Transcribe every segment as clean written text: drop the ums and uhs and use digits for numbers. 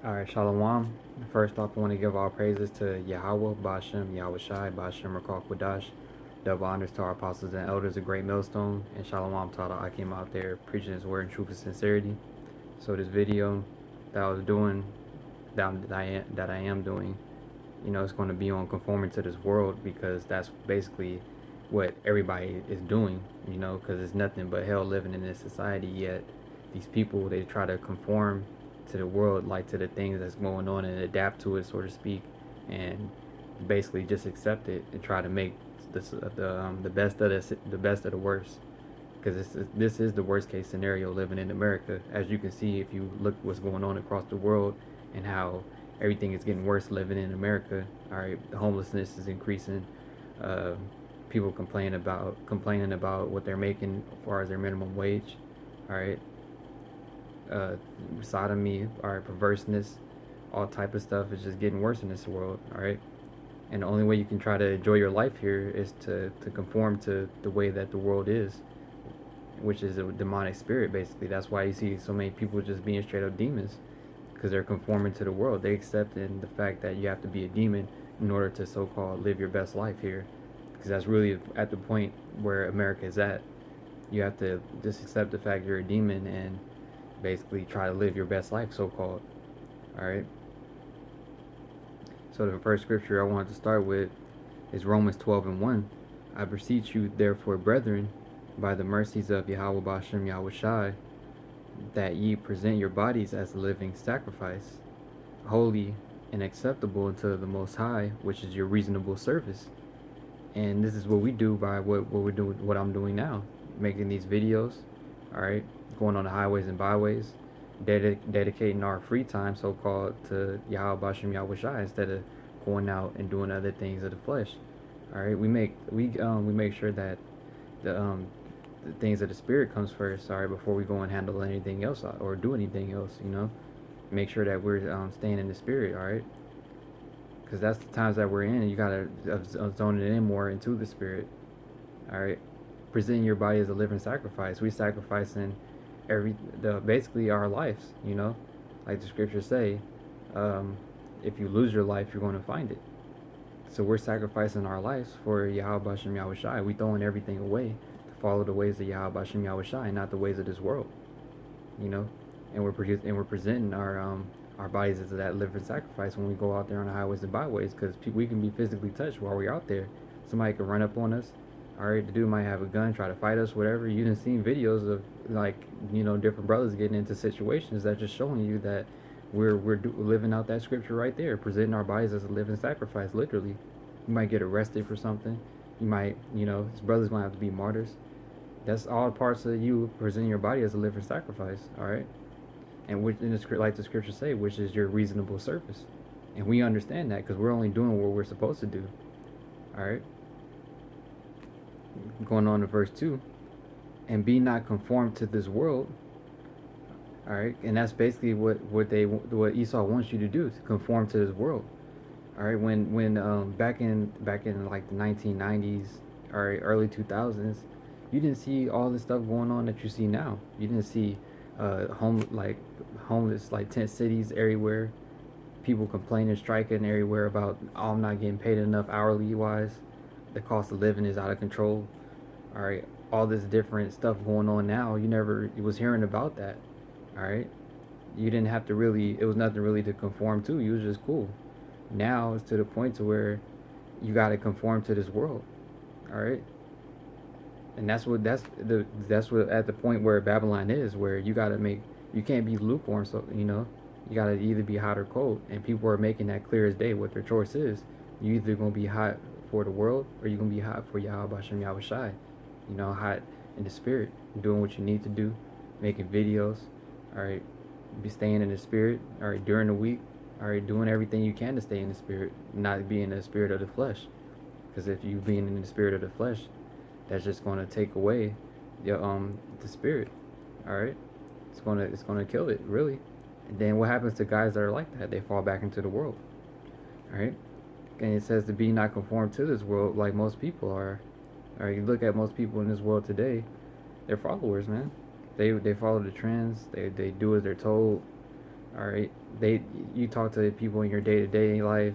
Alright, Shalom. First off, I want to give all praises to Yahweh, Bashem, Yahweh Shai, Bashem, Rakal Quadash. Double honors to our apostles and elders, a great millstone. And Shalom to all the Akim out there preaching his word in truth and sincerity. So, this video that I was doing, that I am doing, it's going to be on conforming to this world because that's basically what everybody is doing, because it's nothing but hell living in this society. Yet, these people, they try to conform to the world, like to the things that's going on, and adapt to it, so to speak, and basically just accept it and try to make the best of the best of the worst. Because this is the worst case scenario living in America, as you can see if you look what's going on across the world and how everything is getting worse living in America. All right, the homelessness is increasing. Uh, People complaining about what they're making as far as their minimum wage. All right, uh, sodomy, all right, perverseness, all type of stuff is just getting worse in this world. All right, and the only way you can try to enjoy your life here is to conform to the way that the world is, which is a demonic spirit. Basically, that's why you see so many people just being straight up demons, because they're conforming to the world. They accept in the fact that you have to be a demon in order to so-called live your best life here, because that's really at the point where America is at. You have to just accept the fact you're a demon and basically try to live your best life, so-called. All right. So the first scripture I wanted to start with is Romans 12:1. I beseech you, therefore, brethren, by the mercies of Yahweh Bashem Yahweh Shai, that ye present your bodies as a living sacrifice, holy and acceptable unto the Most High, which is your reasonable service. And this is what we do by what we're doing, what I'm doing now, making these videos, all right, going on the highways and byways, dedicating our free time, so-called, to Yahweh Bashem Yahweh Shai instead of going out and doing other things of the flesh. All right, we make sure that the the things of the spirit comes first, all right, before we go and handle anything else or do anything else. Make sure that we're staying in the spirit, all right, because that's the times that we're in, and you gotta zone it in more into the spirit. All right, presenting your body as a living sacrifice. We sacrificing basically our lives. Like the scriptures say, um, if you lose your life, you're going to find it. So we're sacrificing our lives for Yahweh Bashem Yahweh Shai. We throwing everything away to follow the ways of Yahweh Bashem Yahweh Shai, not the ways of this world. You know, and we're presenting our bodies as that living sacrifice when we go out there on the highways and byways, because we can be physically touched while we're out there. Somebody could run up on us. All right, the dude might have a gun, try to fight us, whatever. You done seen videos of, like, different brothers getting into situations that just showing you that we're living out that scripture right there, presenting our bodies as a living sacrifice. Literally, you might get arrested for something. You might, his brother's gonna have to be martyrs. That's all parts of you presenting your body as a living sacrifice. All right, and which, in the script, like the scriptures say, which is your reasonable service, and we understand that because we're only doing what we're supposed to do. All right. Going on to verse 2, and be not conformed to this world. All right, and that's basically what Esau wants you to do, to conform to this world. All right, when back in like the 1990s or early 2000s, you didn't see all the stuff going on that you see now. You didn't see homeless, like, tent cities everywhere, people complaining, striking everywhere about, oh, I'm not getting paid enough hourly wise, the cost of living is out of control. All right, all this different stuff going on now. You was hearing about that. All right, you didn't have to really. It was nothing really to conform to. You was just cool. Now it's to the point to where you got to conform to this world. All right, and that's what at the point where Babylon is, where you can't be lukewarm. So you got to either be hot or cold, and people are making that clear as day what their choice is. You either gonna be hot for the world, or you're gonna be hot for Yahweh Bashem Yahweh Shai. Hot in the spirit, doing what you need to do, making videos, all right, be staying in the spirit, all right, during the week, all right, doing everything you can to stay in the spirit, not be in the spirit of the flesh. Because if you being in the spirit of the flesh, that's just going to take away the spirit, all right. It's gonna kill it, really. And then what happens to guys that are like that? They fall back into the world, all right. And it says to be not conformed to this world, like most people are. All right, you look at most people in this world today, they're followers, man. They follow the trends. They do as they're told. All right, you talk to people in your day to day life.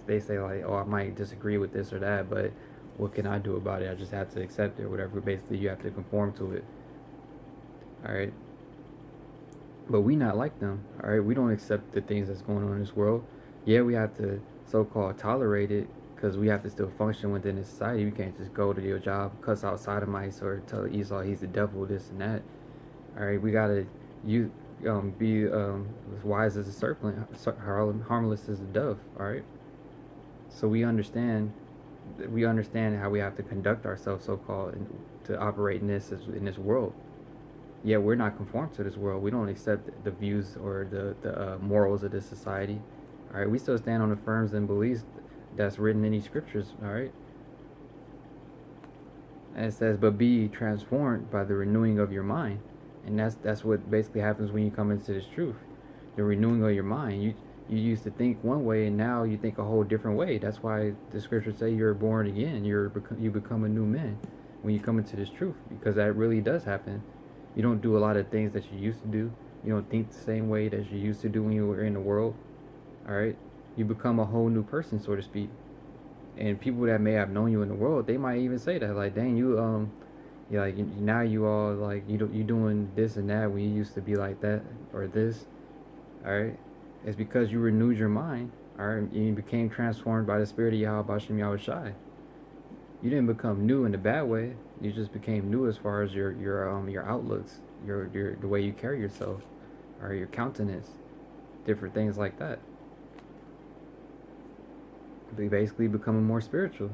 They say like, oh, I might disagree with this or that, but what can I do about it? I just have to accept it, or whatever. Basically, you have to conform to it. All right, but we not like them. All right, we don't accept the things that's going on in this world. Yeah, we have to so-called tolerate it because we have to still function within the society. We can't just go to your job, cuss out sodomites, or tell Esau he's the devil, this and that. All right, we gotta you be as wise as a serpent, harmless as a dove. All right, so we understand how we have to conduct ourselves, so called, to operate in this world. Yeah, we're not conformed to this world. We don't accept the views or the morals of this society. All right, we still stand on the firms and beliefs that's written in these scriptures. All right, and it says, "But be transformed by the renewing of your mind," and that's what basically happens when you come into this truth. The renewing of your mind. You used to think one way, and now you think a whole different way. That's why the scriptures say you're born again. You become a new man when you come into this truth, because that really does happen. You don't do a lot of things that you used to do. You don't think the same way that you used to do when you were in the world. All right, you become a whole new person, so to speak. And people that may have known you in the world, they might even say that, like, dang, yeah, like now you all like you doing this and that when you used to be like that or this. All right, it's because you renewed your mind. All right, and you became transformed by the Spirit of Yahweh Bashem Yahweh Shai. You didn't become new in a bad way. You just became new as far as your outlooks, your the way you carry yourself, or your countenance, different things like that. They basically becoming more spiritual,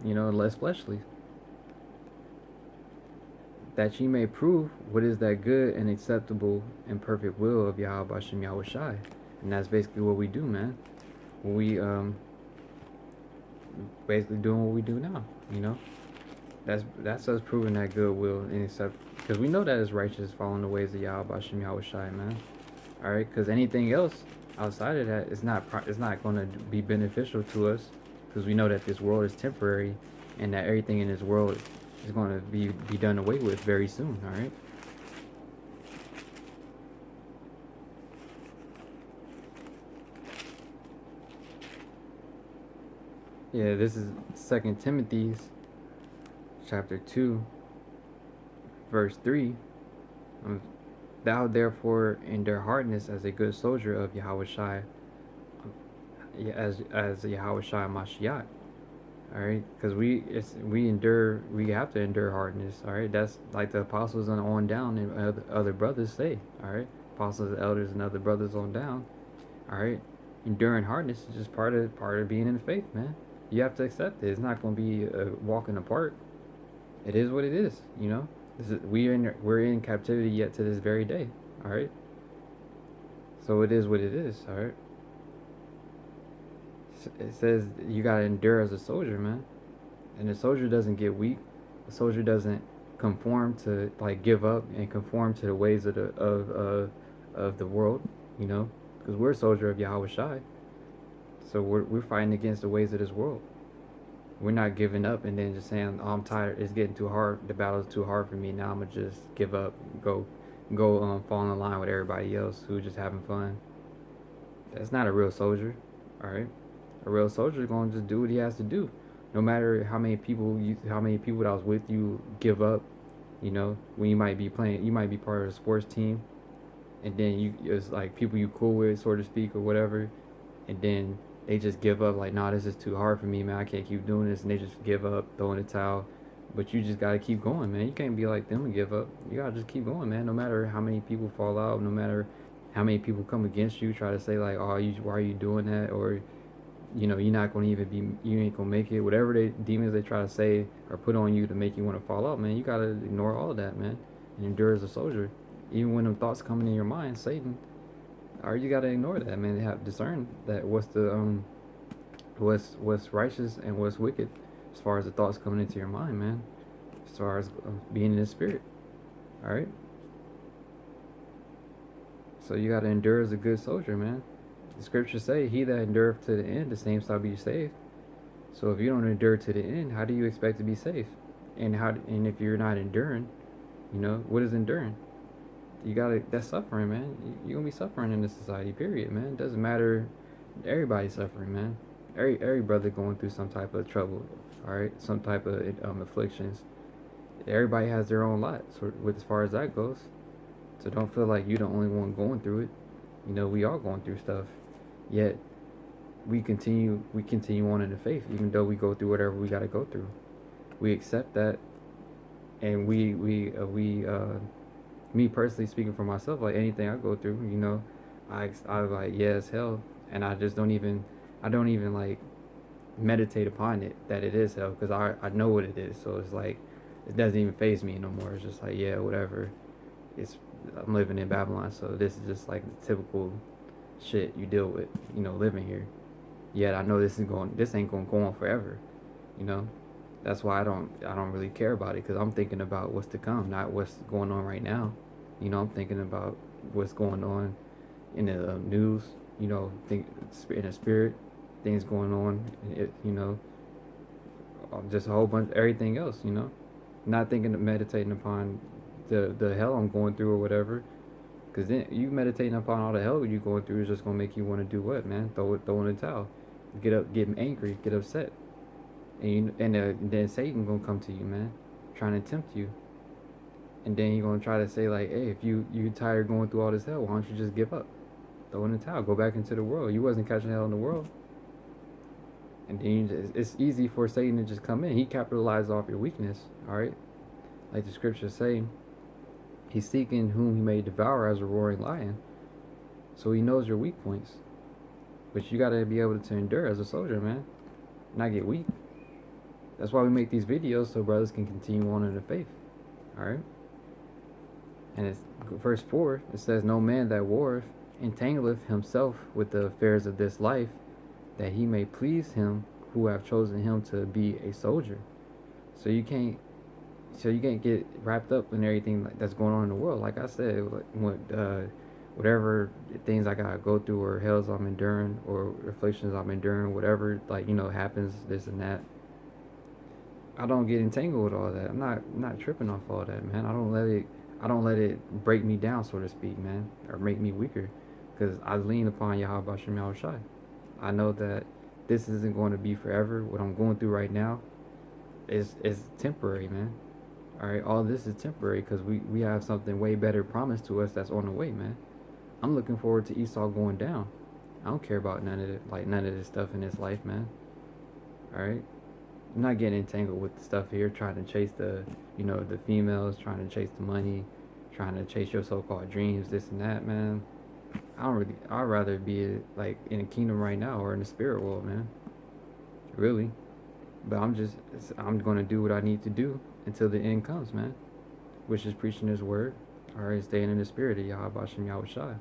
and less fleshly. That ye may prove what is that good and acceptable and perfect will of Yahweh Bashem Yahweh Shai. And that's basically what we do, man. We basically doing what we do now, you know. That's us proving that good will and accept, because we know that it's righteous following the ways of Yahweh Bashem Yahweh Shai, man. All right, because anything else outside of that is not going to be beneficial to us, because we know that this world is temporary, and that everything in this world is going to be done away with very soon. All right. Yeah, this is 2 Timothy chapter 2, verse 3. Thou therefore endure hardness as a good soldier of Yahweh Shai, as Yahweh Shai Mashiach. All right, because we have to endure hardness. All right, that's like the apostles on down and other brothers say. All right, apostles, elders, and other brothers on down. All right, enduring hardness is just part of being in the faith, man. You have to accept it. It's not going to be a walk in the park. It is what it is. We're in captivity yet to this very day. All right, so it is what it is. All right. It says you gotta endure as a soldier, man. And the soldier doesn't get weak. The soldier doesn't conform to, like, give up and conform to the ways of the world, because we're a soldier of Yahweh Shai. So we're fighting against the ways of this world. We're not giving up and then just saying, "Oh, I'm tired. It's getting too hard. The battle's too hard for me. Now I'm gonna just give up, go fall in line with everybody else who's just having fun." That's not a real soldier. All right. A real soldier is gonna just do what he has to do, no matter how many people that was with you give up. When you might be playing, you might be part of a sports team, and then it's like people you cool with, so to speak, or whatever, and then they just give up. Like, nah, this is too hard for me, man. I can't keep doing this, and they just give up, throw in the towel. But you just gotta keep going, man. You can't be like them and give up. You gotta just keep going, man. No matter how many people fall out, no matter how many people come against you, try to say like, "Oh, why are you doing that?" Or you're not going to you ain't going to make it. Whatever demons they try to say or put on you to make you want to fall out, man, you got to ignore all of that, man, and endure as a soldier. Even when them thoughts coming in your mind, Satan, or you got to ignore that, man. They have discern that what's righteous and what's wicked, as far as the thoughts coming into your mind, man, as far as being in the spirit. All right. So you got to endure as a good soldier, man. The scriptures say, "He that endureth to the end, the same shall be saved." So if you don't endure to the end, how do you expect to be safe? And if you're not enduring, what is enduring? That's suffering, man. You're gonna be suffering in this society, period, man. It doesn't matter. Everybody's suffering, man. Every brother going through some type of trouble, all right? Some type of afflictions. Everybody has their own lot, so with as far as that goes. So don't feel like you're the only one going through it. We all going through stuff. Yet we continue on in the faith, even though we go through whatever we got to go through. We accept that, and me personally speaking for myself, like anything I go through, I like yeah, it's hell, and I don't even like meditate upon it that it is hell because I know what it is. So it's like it doesn't even faze me no more. It's just like yeah, whatever. It's I'm living in Babylon, so this is just like the typical shit you deal with, living here. Yet I know this ain't going to go on forever, you know. That's why I don't really care about it because I'm thinking about what's to come, not what's going on right now. I'm thinking about what's going on in the news. Think in the spirit, things going on. Just a whole bunch of everything else. Not thinking of meditating upon the hell I'm going through or whatever. Because then you meditating upon all the hell you're going through is just gonna make you want to do what, man? Throw in the towel, get angry, get upset, and then Satan gonna come to you, man, trying to tempt you, and then you're gonna try to say like, hey, if you tired going through all this hell, why don't you just give up, throw in the towel, go back into the world. You wasn't catching hell in the world, and then it's easy for Satan to just come in. He capitalized off your weakness, all right, like the scriptures say. He's seeking whom he may devour as a roaring lion. So he knows your weak points. But you gotta be able to endure as a soldier, man. Not get weak. That's why we make these videos so brothers can continue on in the faith. Alright? And it's verse 4, it says, no man that warreth entangleth himself with the affairs of this life, that he may please him who have chosen him to be a soldier. So you can't get wrapped up in everything that's going on in the world. Like I said, whatever things I gotta go through or hells I'm enduring or afflictions I'm enduring, whatever happens, this and that. I don't get entangled with all that. I'm not tripping off all that, man. I don't let it break me down, so to speak, man, or make me weaker, because I lean upon Yahweh Shem Yahushai. I know that this isn't going to be forever. What I'm going through right now is temporary, man. Alright, all this is temporary because we have something way better promised to us that's on the way, man. I'm looking forward to Esau going down. I don't care about none of this stuff in this life, man. Alright? I'm not getting entangled with the stuff here, trying to chase the females, trying to chase the money, trying to chase your so-called dreams, this and that, man. I'd rather be like in a kingdom right now or in the spirit world, man. Really. But I'm gonna do what I need to do until the end comes, man. Which is preaching his word. Alright, staying in the spirit of Yahweh Shem Yahushai.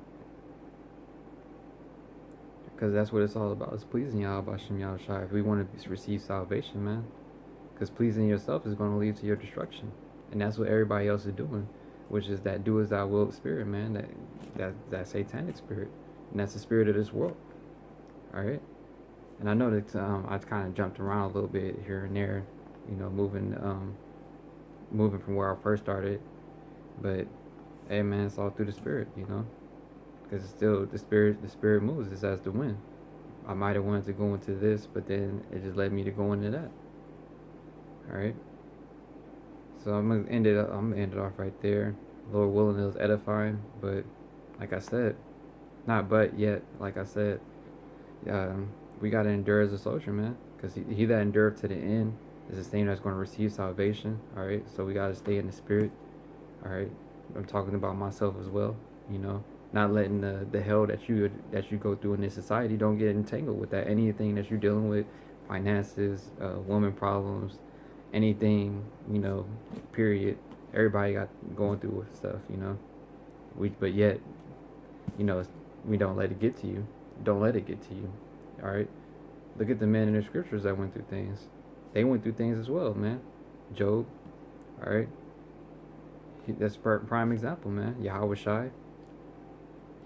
Because that's what it's all about. It's pleasing Yahweh Shem Yahushai if we want to receive salvation, man. Because pleasing yourself is going to lead to your destruction. And that's what everybody else is doing. Which is that do as thou wilt spirit, man. That satanic spirit. And that's the spirit of this world. Alright? And I know that I kind of jumped around a little bit here and there, moving from where I first started. But hey, man, it's all through the spirit, because it's still the spirit moves. It's as the wind. I might have wanted to go into this, but then it just led me to go into that. All right. So I'm gonna end it off right there. Lord willing, it was edifying, but like I said, not but yet. Like I said, we gotta endure as a soldier, man. Because he that endureth to the end is the same that's going to receive salvation. All right. So we gotta stay in the spirit. All right. I'm talking about myself as well. Not letting the hell that you go through in this society, don't get entangled with that. Anything that you're dealing with, finances, woman problems, anything, period. Everybody got going through stuff, but yet, we don't let it get to you. Don't let it get to you. All right. Look at the men in the scriptures that went through things. They went through things as well, man. Job. All right. That's prime example, man. Yahweh Shai.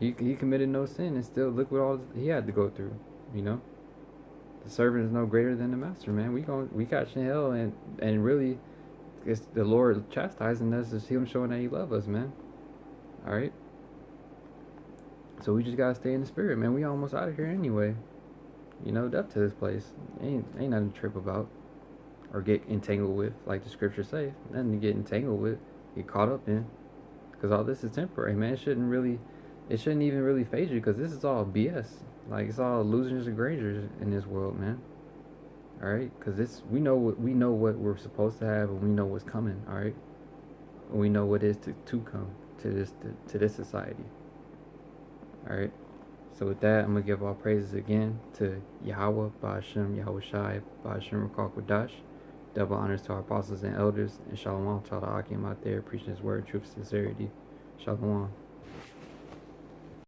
He committed no sin and still look what all he had to go through. The servant is no greater than the master, man. We catching hell and really it's the Lord chastising us is him showing that he loves us, man. All right. So we just gotta stay in the spirit, man. We almost out of here anyway. You know, up to this place. Ain't nothing to trip about or get entangled with, like the scriptures say. Nothing to get entangled with, get caught up in, because all this is temporary, man. It shouldn't even really phase you, because this is all BS. Like, it's all losers and grangers in this world, man. All right, because we know what we're supposed to have, and we know what's coming. All right, and we know what is to come to this society. All right. So with that, I'm gonna give all praises again to Yahweh, Ba'ashem, Yahweh Shai, Ba'ashem Rakal Kodash. Double honors to our apostles and elders, and Shalom to all the Akim out there preaching His word, truth, sincerity. Shalom.